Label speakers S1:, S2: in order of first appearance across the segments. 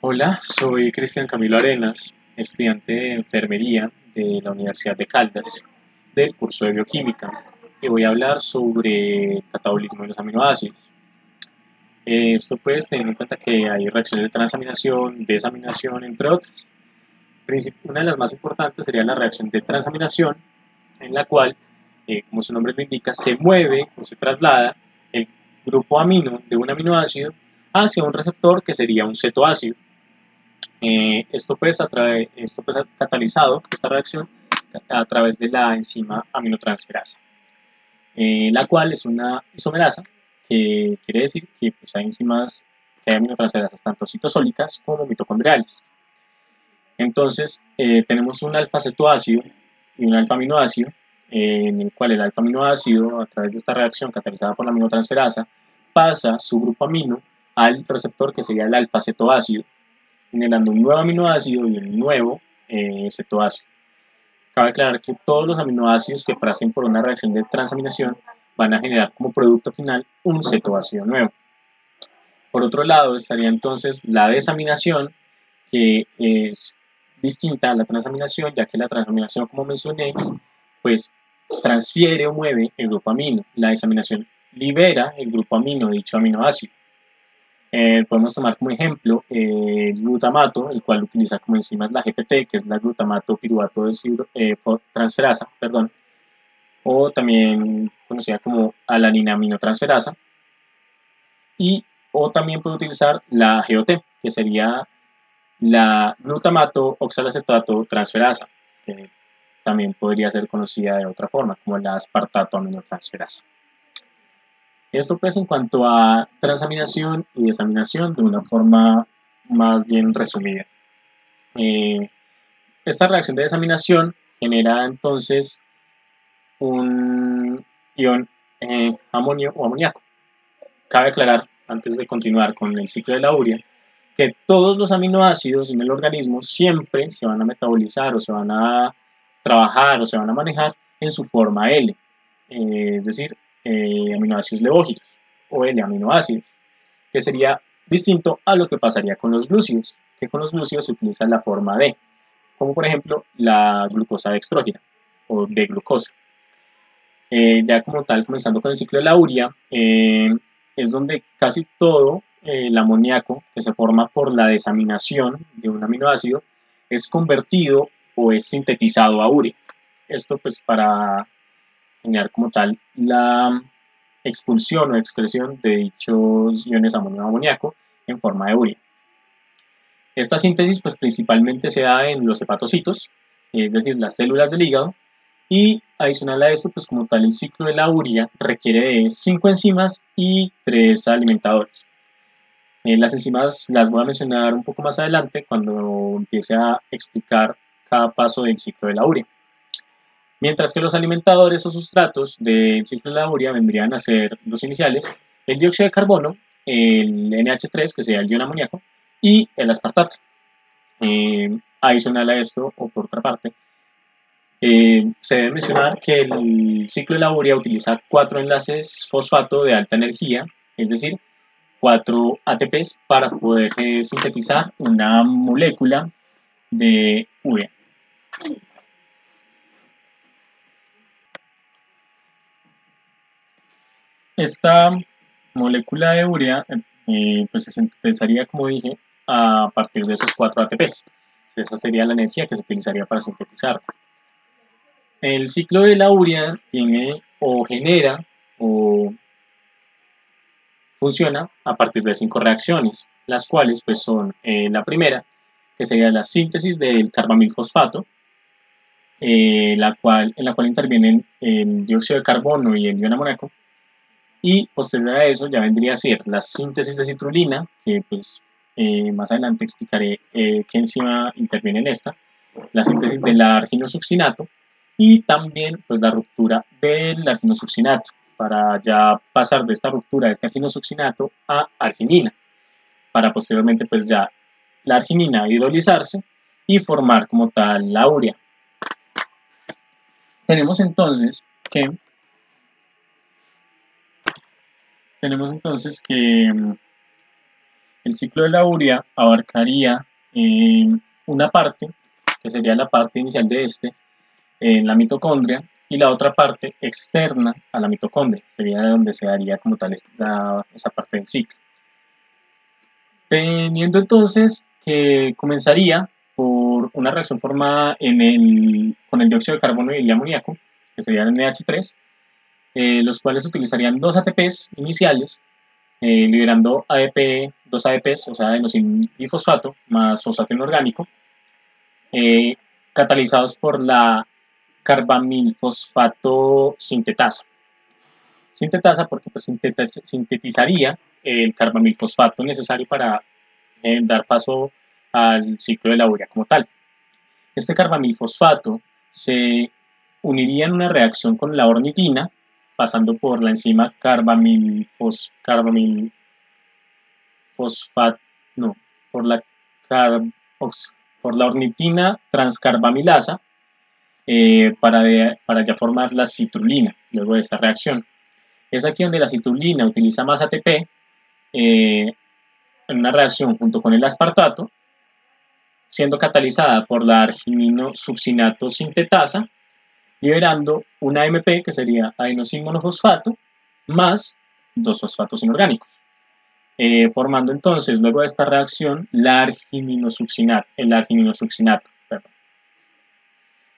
S1: Hola, soy Cristian Camilo Arenas, estudiante de enfermería de la Universidad de Caldas, del curso de bioquímica, y voy a hablar sobre el catabolismo de los aminoácidos. Esto pues teniendo en cuenta que hay reacciones de transaminación, desaminación, entre otras. Una de las más importantes sería la reacción de transaminación, en la cual, como su nombre lo indica, se mueve o se traslada el grupo amino de un aminoácido hacia un receptor que sería un cetoácido. Esto pues ha catalizado esta reacción a través de la enzima aminotransferasa, la cual es una isomerasa, que quiere decir que pues, hay aminotransferasas tanto citosólicas como mitocondriales. Entonces, tenemos un alfa-cetoácido y un alfa-aminoácido, en el cual el alfa-aminoácido, a través de esta reacción catalizada por la aminotransferasa, pasa su grupo amino al receptor que sería el alfa-cetoácido, generando un nuevo aminoácido y un nuevo cetoácido. Cabe aclarar que todos los aminoácidos que pasen por una reacción de transaminación van a generar como producto final un cetoácido nuevo. Por otro lado estaría entonces la desaminación, que es distinta a la transaminación, ya que la transaminación, como mencioné, pues transfiere o mueve el grupo amino. La desaminación libera el grupo amino de dicho aminoácido. Podemos tomar como ejemplo el glutamato, el cual utiliza como enzimas la GPT, que es la glutamato piruvato transferasa, perdón, o también conocida como alanina aminotransferasa, o también puede utilizar la GOT, que sería la glutamato oxalacetato transferasa, que también podría ser conocida de otra forma, como la aspartato aminotransferasa. Esto pues en cuanto a transaminación y desaminación de una forma más bien resumida. Esta reacción de desaminación genera entonces un ion amonio o amoníaco. Cabe aclarar, antes de continuar con el ciclo de la urea, que todos los aminoácidos en el organismo siempre se van a metabolizar o se van a trabajar o se van a manejar en su forma L, es decir, aminoácidos levógicos o L-aminoácidos, que sería distinto a lo que pasaría con los glúcidos, que con los glúcidos se utiliza la forma D, como por ejemplo la glucosa dextrógena o de glucosa. Ya como tal, comenzando con el ciclo de la urea, es donde casi todo el amoníaco que se forma por la desaminación de un aminoácido es convertido o es sintetizado a urea. Esto pues para generar como tal la expulsión o excreción de dichos iones amonio-amoníaco en forma de urea. Esta síntesis pues principalmente se da en los hepatocitos, es decir, las células del hígado, y adicional a esto, pues como tal el ciclo de la urea requiere de 5 enzimas y 3 alimentadores. Las enzimas las voy a mencionar un poco más adelante cuando empiece a explicar cada paso del ciclo de la urea. Mientras que los alimentadores o sustratos del ciclo de la urea vendrían a ser los iniciales: el dióxido de carbono, el NH3, que sería el ion amoníaco, y el aspartato. Adicional a esto, o por otra parte, se debe mencionar que el ciclo de la urea utiliza 4 enlaces fosfato de alta energía, es decir, 4 ATPs para poder sintetizar una molécula de urea. Esta molécula de urea pues se sintetizaría, como dije, a partir de esos 4 ATPs. Esa sería la energía que se utilizaría para sintetizar. El ciclo de la urea tiene o genera o funciona a partir de 5 reacciones, las cuales pues son la primera, que sería la síntesis del carbamilfosfato, en la cual intervienen el dióxido de carbono y el ion amoníaco, y posterior a eso ya vendría a ser la síntesis de citrulina, que pues más adelante explicaré qué enzima interviene en esta, la síntesis del arginosuccinato y también pues la ruptura del arginosuccinato, para ya pasar de esta ruptura de este arginosuccinato a arginina, para posteriormente pues ya la arginina hidrolizarse y formar como tal la urea. Tenemos entonces que El ciclo de la urea abarcaría una parte, que sería la parte inicial de en la mitocondria, y la otra parte externa a la mitocondria, sería donde se daría como tal esa parte del ciclo. Teniendo entonces que comenzaría por una reacción formada con el dióxido de carbono y el amoníaco, que sería el NH3, los cuales utilizarían dos ATPs iniciales, liberando dos ADPs, o sea, adenosín bifosfato, más fosfato inorgánico, eh, catalizados por la carbamilfosfato sintetasa. Sintetasa porque pues, sintetizaría el carbamilfosfato necesario para dar paso al ciclo de la urea como tal. Este carbamilfosfato se uniría en una reacción con la ornitina, pasando por la enzima no, por la, por la ornitina transcarbamilasa para ya formar la citrulina luego de esta reacción. Es aquí donde la citrulina utiliza más ATP en una reacción junto con el aspartato, siendo catalizada por la argininosuccinato sintetasa, liberando una AMP, que sería adenosin monofosfato, más dos fosfatos inorgánicos, formando entonces, luego de esta reacción, el argininosuccinato.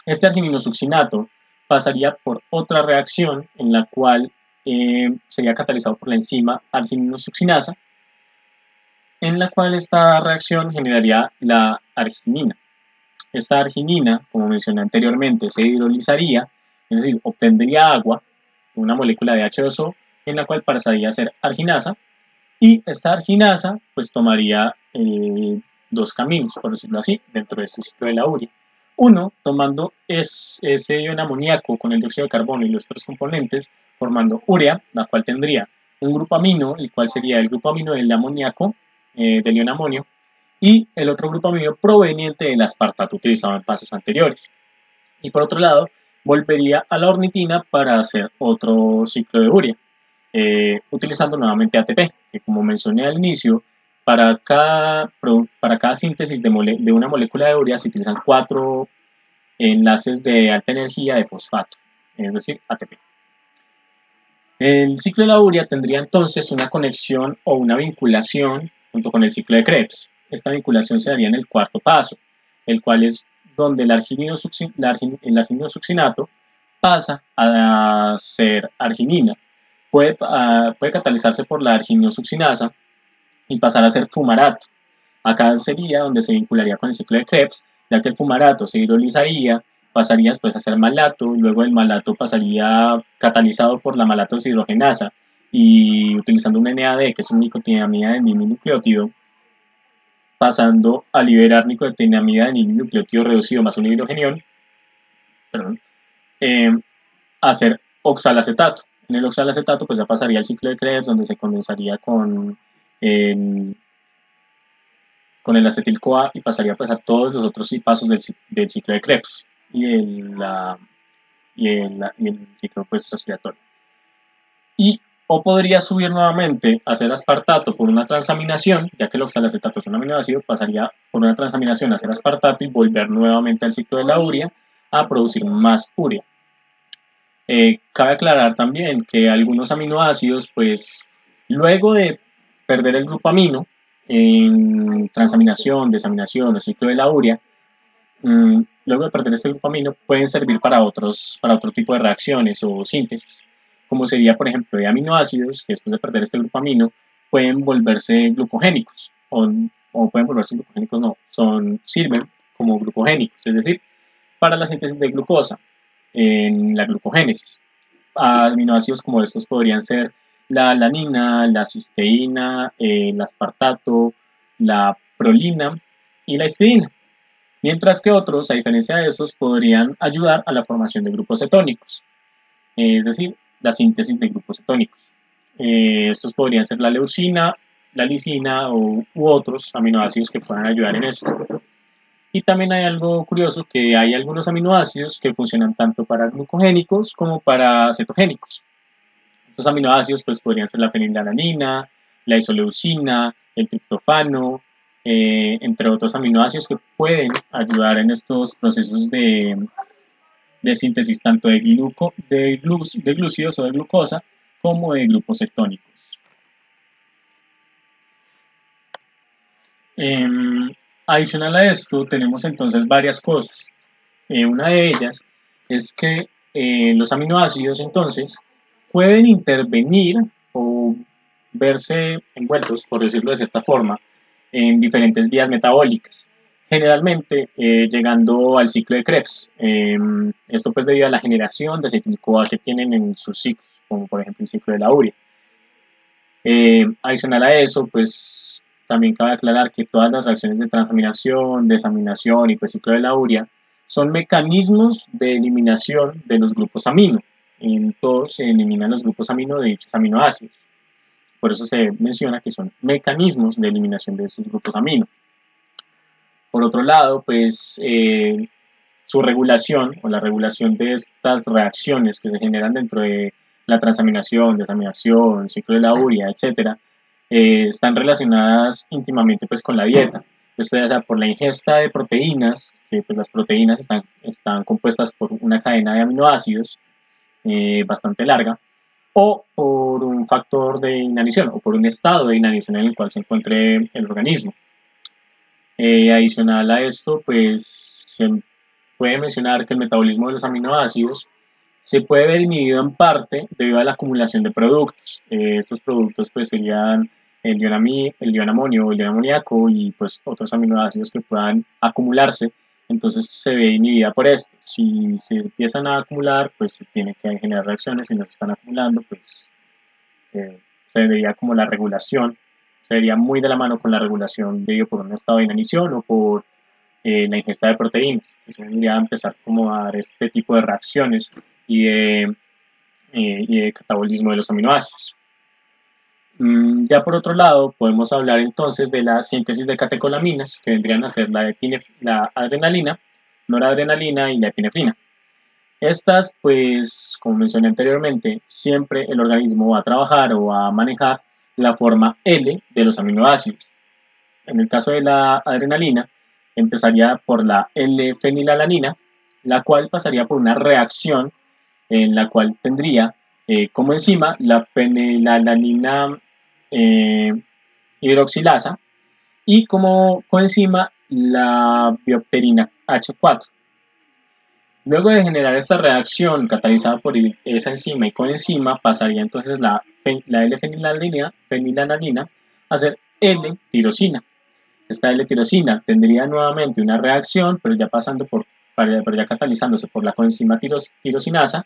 S1: Este argininosuccinato pasaría por otra reacción en la cual sería catalizado por la enzima argininosuccinasa, en la cual esta reacción generaría la arginina. Esta arginina, como mencioné anteriormente, se hidrolizaría, es decir, obtendría agua, una molécula de H2O, en la cual pasaría a ser arginasa, y esta arginasa pues tomaría dos caminos, por decirlo así, dentro de este ciclo de la urea. Uno, tomando ese ion amoníaco con el dióxido de carbono y los otros componentes, formando urea, la cual tendría un grupo amino, el cual sería el grupo amino del amoníaco, del ion amonio, y el otro grupo amino proveniente del aspartato utilizado en pasos anteriores. Y por otro lado, volvería a la ornitina para hacer otro ciclo de urea, utilizando nuevamente ATP, que como mencioné al inicio, para cada síntesis de una molécula de urea se utilizan 4 enlaces de alta energía de fosfato, es decir, ATP. El ciclo de la urea tendría entonces una conexión o una vinculación junto con el ciclo de Krebs. Esta vinculación se daría en el cuarto paso, el cual es donde el argininosuccinato pasa a ser arginina. Puede catalizarse por la argininosuccinasa y pasar a ser fumarato. Acá sería donde se vincularía con el ciclo de Krebs, ya que el fumarato se hidrolizaría, pasaría después a ser malato, y luego el malato pasaría catalizado por la malato deshidrogenasa y utilizando un NAD, que es un nicotinamida de nucleótido, pasando a liberar nicotinamida de nucleótido reducido más un hidrogenión, a hacer oxalacetato. En el oxalacetato pues ya pasaría el ciclo de Krebs, donde se condensaría con el acetil-CoA y pasaría pues a todos los otros pasos del ciclo de Krebs y el ciclo pues respiratorio. O podría subir nuevamente a hacer aspartato por una transaminación, ya que el oxalacetato es un aminoácido, pasaría por una transaminación a hacer aspartato y volver nuevamente al ciclo de la urea a producir más urea. Cabe aclarar también que algunos aminoácidos, pues luego de perder el grupo amino en transaminación, desaminación o ciclo de la urea, luego de perder este grupo amino pueden servir para otro tipo de reacciones o síntesis, como sería por ejemplo de aminoácidos que después de perder este grupo amino pueden volverse glucogénicos o pueden volverse glucogénicos no, sirven como glucogénicos, es decir, para la síntesis de glucosa en la glucogénesis. Aminoácidos como estos podrían ser la alanina, la cisteína, el aspartato, la prolina y la histidina. Mientras que otros, a diferencia de estos, podrían ayudar a la formación de grupos cetónicos, es decir, la síntesis de grupos cetónicos. Estos podrían ser la leucina, la lisina u otros aminoácidos que puedan ayudar en esto. Y también hay algo curioso, que hay algunos aminoácidos que funcionan tanto para glucogénicos como para cetogénicos. Estos aminoácidos pues podrían ser la fenilalanina, la isoleucina, el triptofano, entre otros aminoácidos que pueden ayudar en estos procesos de síntesis tanto de glúcidos o de glucosa como de grupos cetónicos. Adicional a esto, tenemos entonces varias cosas. Una de ellas es que los aminoácidos entonces pueden intervenir o verse envueltos, por decirlo de cierta forma, en diferentes vías metabólicas, generalmente llegando al ciclo de Krebs. Esto pues debido a la generación de acetil-CoA que tienen en sus ciclos, como por ejemplo el ciclo de la urea. Adicional a eso, pues también cabe aclarar que todas las reacciones de transaminación, desaminación y pues ciclo de la urea son mecanismos de eliminación de los grupos amino. En todos se eliminan los grupos amino de dichos aminoácidos. Por eso se menciona que son mecanismos de eliminación de esos grupos amino. Por otro lado, pues su regulación o la regulación de estas reacciones que se generan dentro de la transaminación, desaminación, ciclo de la urea, etc., están relacionadas íntimamente pues, con la dieta. Esto ya sea por la ingesta de proteínas, que pues, las proteínas están compuestas por una cadena de aminoácidos bastante larga, o por un factor de inanición o por un estado de inanición en el cual se encuentre el organismo. Adicional a esto, pues se puede mencionar que el metabolismo de los aminoácidos se puede ver inhibido en parte debido a la acumulación de productos. Estos productos pues serían el ion amonio o el ion amoníaco y pues otros aminoácidos que puedan acumularse, entonces se ve inhibida por esto. Si se empiezan a acumular, pues se tiene que generar reacciones. Si no se están acumulando, pues se vería como la regulación, se vería muy de la mano con la regulación debido por un estado de inanición o por la ingesta de proteínas, que se vendría a empezar como a dar este tipo de reacciones y de catabolismo de los aminoácidos. Ya por otro lado, podemos hablar entonces de la síntesis de catecolaminas, que vendrían a ser la adrenalina, noradrenalina y la epinefrina. Estas, pues, como mencioné anteriormente, siempre el organismo va a trabajar o va a manejar la forma L de los aminoácidos. En el caso de la adrenalina, empezaría por la L-fenilalanina, la cual pasaría por una reacción en la cual tendría como enzima la fenilalanina hidroxilasa y como coenzima la biopterina H4. Luego de generar esta reacción catalizada por esa enzima y coenzima, pasaría entonces la L-fenilalanina a ser L-tirosina. Esta L-tirosina tendría nuevamente una reacción, pero ya catalizándose por la coenzima tirosinasa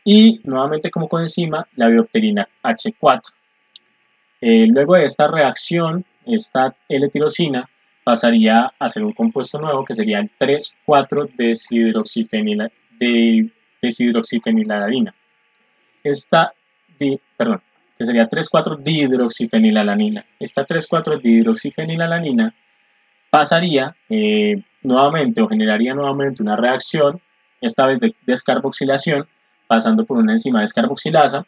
S1: y nuevamente como coenzima la biopterina H4. Luego de esta reacción, esta L-tirosina pasaría a ser un compuesto nuevo que sería el 3,4-deshidroxifenilalanina. Que sería 3,4-dihidroxifenilalanina. Esta 3,4-dihidroxifenilalanina pasaría nuevamente o generaría nuevamente una reacción, esta vez de descarboxilación, pasando por una enzima descarboxilasa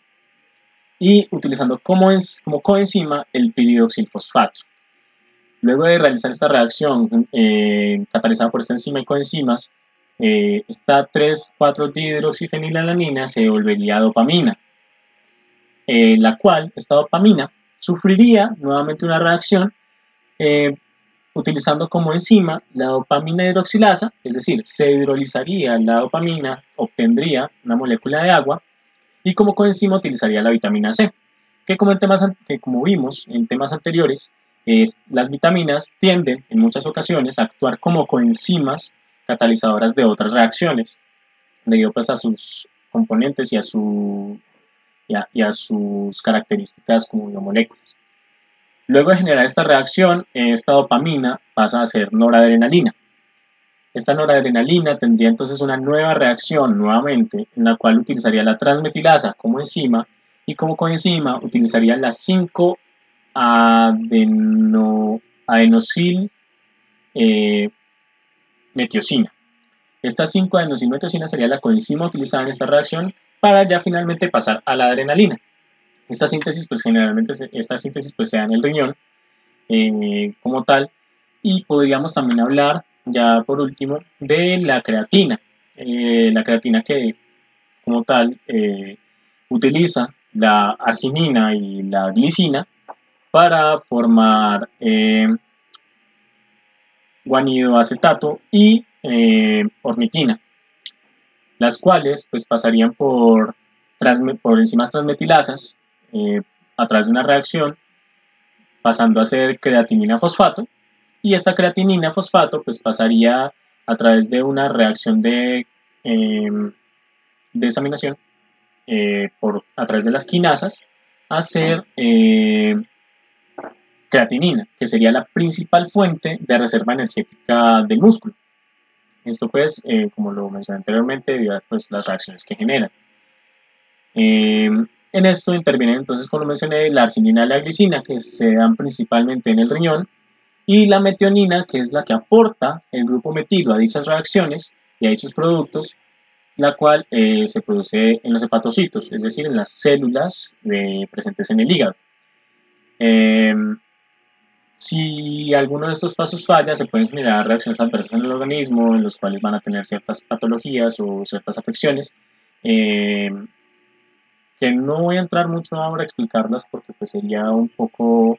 S1: y utilizando como coenzima el piridoxilfosfato. Luego de realizar esta reacción catalizada por esta enzima y coenzimas, esta 3,4-dihidroxifenilalanina se volvería dopamina, la cual esta dopamina sufriría nuevamente una reacción utilizando como enzima la dopamina hidroxilasa, es decir, se hidrolizaría la dopamina, obtendría una molécula de agua y como coenzima utilizaría la vitamina C, que como vimos en temas anteriores, las vitaminas tienden en muchas ocasiones a actuar como coenzimas catalizadoras de otras reacciones, debido pues a sus componentes y a sus características como biomoléculas. Luego de generar esta reacción, esta dopamina pasa a ser noradrenalina. Esta noradrenalina tendría entonces una nueva reacción nuevamente, en la cual utilizaría la transmetilasa como enzima y como coenzima utilizaría la 5-adenosil metiosina. Esta 5-adenosil metiosina sería la coenzima utilizada en esta reacción para ya finalmente pasar a la adrenalina. Esta síntesis, pues generalmente se da en el riñón como tal, y podríamos también hablar, ya por último, de la creatina que como tal utiliza la arginina y la glicina para formar guanidoacetato y ornitina, las cuales pues pasarían por enzimas transmetilasas a través de una reacción, pasando a ser creatinina fosfato, y esta creatinina fosfato pues pasaría a través de una reacción de desaminación a través de las quinasas a ser creatinina, que sería la principal fuente de reserva energética del músculo. Esto pues, como lo mencioné anteriormente, debido a pues, las reacciones que generan. En esto intervienen entonces, como lo mencioné, la arginina y la glicina, que se dan principalmente en el riñón, y la metionina, que es la que aporta el grupo metilo a dichas reacciones y a dichos productos, la cual se produce en los hepatocitos, es decir, en las células presentes en el hígado. Si alguno de estos pasos falla, se pueden generar reacciones adversas en el organismo, en los cuales van a tener ciertas patologías o ciertas afecciones, eh, que no voy a entrar mucho ahora a explicarlas porque pues sería un poco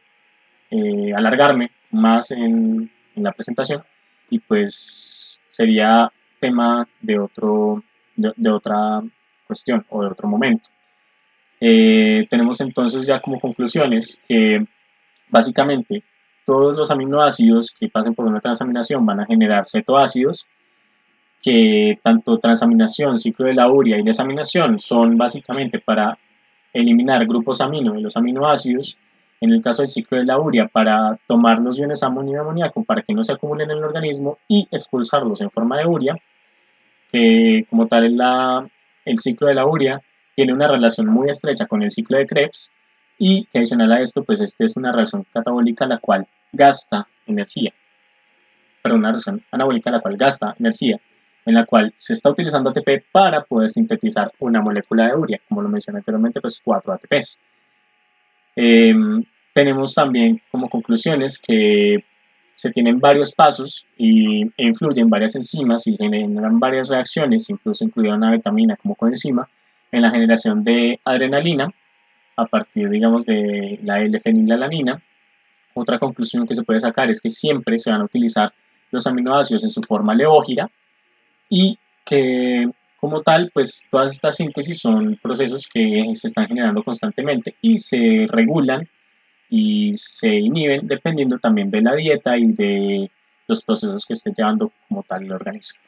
S1: alargarme más en la presentación, y pues sería tema de otra cuestión o de otro momento. Tenemos entonces ya como conclusiones que básicamente todos los aminoácidos que pasen por una transaminación van a generar cetoácidos, que tanto transaminación, ciclo de la urea y desaminación son básicamente para eliminar grupos amino de los aminoácidos. En el caso del ciclo de la urea, para tomar los iones amonio y amoníaco para que no se acumulen en el organismo y expulsarlos en forma de urea, que como tal el ciclo de la urea tiene una relación muy estrecha con el ciclo de Krebs, y que adicional a esto, pues este es una reacción catabólica la cual gasta energía, perdón, una reacción anabólica la cual gasta energía, en la cual se está utilizando ATP para poder sintetizar una molécula de urea, como lo mencioné anteriormente, pues 4 ATPs. Tenemos también como conclusiones que se tienen varios pasos e influyen varias enzimas y generan varias reacciones, incluso incluida una vitamina como coenzima, en la generación de adrenalina a partir, digamos, de la L-fenilalanina. Otra conclusión que se puede sacar es que siempre se van a utilizar los aminoácidos en su forma levógira, y que como tal, pues todas estas síntesis son procesos que se están generando constantemente y se regulan y se inhiben dependiendo también de la dieta y de los procesos que esté llevando como tal el organismo.